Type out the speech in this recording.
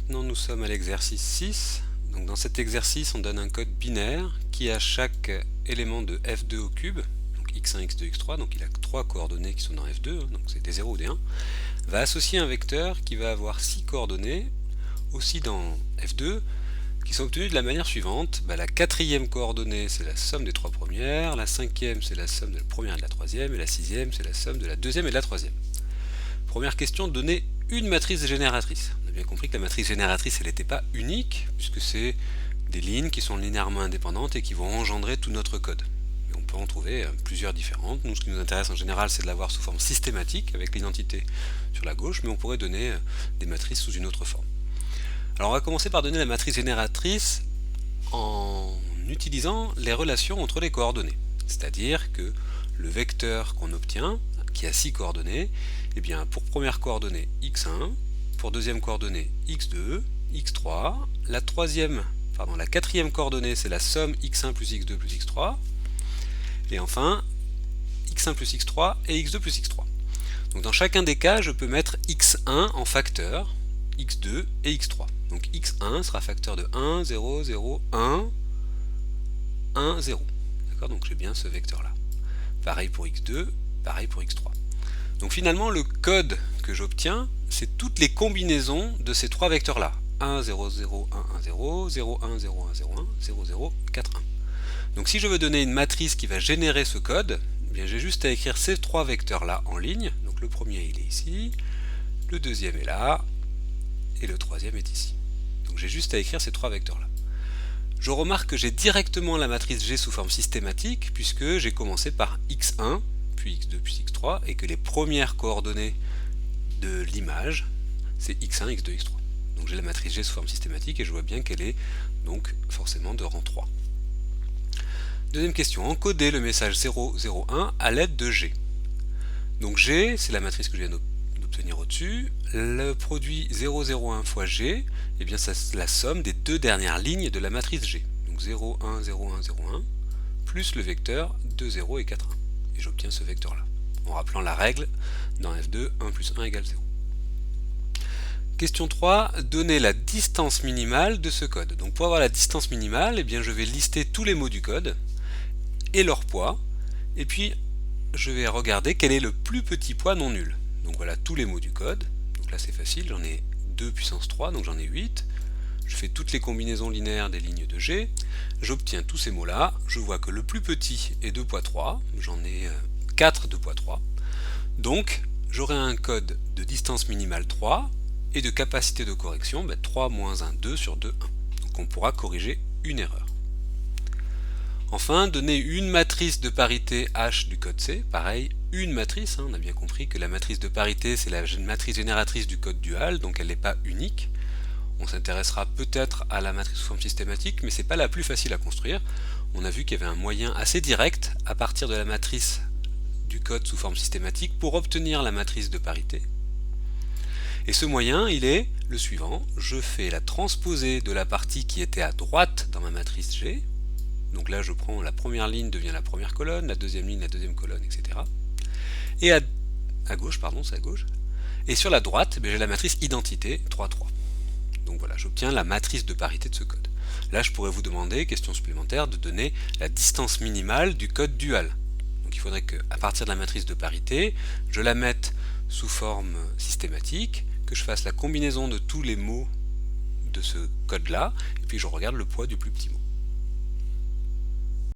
maintenant nous sommes à l'exercice 6. Donc dans cet exercice on donne un code binaire qui a chaque élément de f2 au cube, donc x1, x2, x3, donc il a 3 coordonnées qui sont dans f2, donc c'est des 0 ou des 1, va associer un vecteur qui va avoir 6 coordonnées, aussi dans f2, qui sont obtenues de la manière suivante. La quatrième coordonnée c'est la somme des 3 premières, la cinquième c'est la somme de la première et de la troisième, et la sixième c'est la somme de la deuxième et de la troisième. Première question, donner une matrice génératrice. On a bien compris que la matrice génératrice, elle n'était pas unique, puisque c'est des lignes qui sont linéairement indépendantes et qui vont engendrer tout notre code. Et on peut en trouver plusieurs différentes. Nous, ce qui nous intéresse en général, c'est de l'avoir sous forme systématique, avec l'identité sur la gauche, mais on pourrait donner des matrices sous une autre forme. Alors on va commencer par donner la matrice génératrice en utilisant les relations entre les coordonnées. C'est-à-dire que le vecteur qu'on obtient, qui a 6 coordonnées, et bien pour première coordonnée x1, pour deuxième coordonnée x2, x3, la quatrième coordonnée c'est la somme x1 plus x2 plus x3, et enfin x1 plus x3 et x2 plus x3. Donc dans chacun des cas je peux mettre x1 en facteur, x2 et x3. Donc x1 sera facteur de 1, 0, 0, 1, 1, 0. D'accord, donc j'ai bien ce vecteur là. Pareil pour x2, pareil pour x3. Donc finalement le code que j'obtiens, c'est toutes les combinaisons de ces trois vecteurs là. 1, 0, 0, 1, 1, 0, 0, 1, 0, 1, 0, 1, 0, 0, 4, 1. Donc si je veux donner une matrice qui va générer ce code, eh bien j'ai juste à écrire ces trois vecteurs là en ligne. Donc le premier il est ici, le deuxième est là, et le troisième est ici. Donc j'ai juste à écrire ces trois vecteurs là. Je remarque que j'ai directement la matrice G sous forme systématique, puisque j'ai commencé par x1, puis x2, puis x3, et que les premières coordonnées de l'image, c'est x1, x2, x3. Donc j'ai la matrice G sous forme systématique, et je vois bien qu'elle est donc forcément de rang 3. Deuxième question, encoder le message 0, 0, 1 à l'aide de G. Donc G, c'est la matrice que je viens d'obtenir au-dessus. Le produit 0, 0, 1 fois G, eh bien c'est la somme des deux dernières lignes de la matrice G. Donc 0, 1, 0, 1, 0, 1, plus le vecteur 2, 0 et 4, 1. Et j'obtiens ce vecteur-là, en rappelant la règle dans F2, 1 plus 1 égale 0. Question 3, donner la distance minimale de ce code. Donc pour avoir la distance minimale, eh bien je vais lister tous les mots du code et leur poids, et puis je vais regarder quel est le plus petit poids non nul. Donc voilà tous les mots du code. Donc là c'est facile, j'en ai 2 puissance 3, donc j'en ai 8. Je fais toutes les combinaisons linéaires des lignes de G, j'obtiens tous ces mots-là, je vois que le plus petit est 2 poids 3, j'en ai 4 de poids 3, donc j'aurai un code de distance minimale 3 et de capacité de correction 3 moins 1, 2 sur 2, 1. Donc on pourra corriger une erreur. Enfin, donner une matrice de parité H du code C, pareil, une matrice, on a bien compris que la matrice de parité c'est la matrice génératrice du code dual, donc elle n'est pas unique. On s'intéressera peut-être à la matrice sous forme systématique, mais c'est pas la plus facile à construire. On a vu qu'il y avait un moyen assez direct à partir de la matrice du code sous forme systématique pour obtenir la matrice de parité. Et ce moyen, il est le suivant. Je fais la transposée de la partie qui était à droite dans ma matrice G. Donc là, je prends la première ligne devient la première colonne, la deuxième ligne la deuxième colonne, etc. Et à gauche, pardon, c'est à gauche. Et sur la droite, j'ai la matrice identité 3, 3. Donc voilà, j'obtiens la matrice de parité de ce code. Là, je pourrais vous demander, question supplémentaire, de donner la distance minimale du code dual. Donc il faudrait qu'à partir de la matrice de parité, je la mette sous forme systématique, que je fasse la combinaison de tous les mots de ce code-là, et puis je regarde le poids du plus petit mot.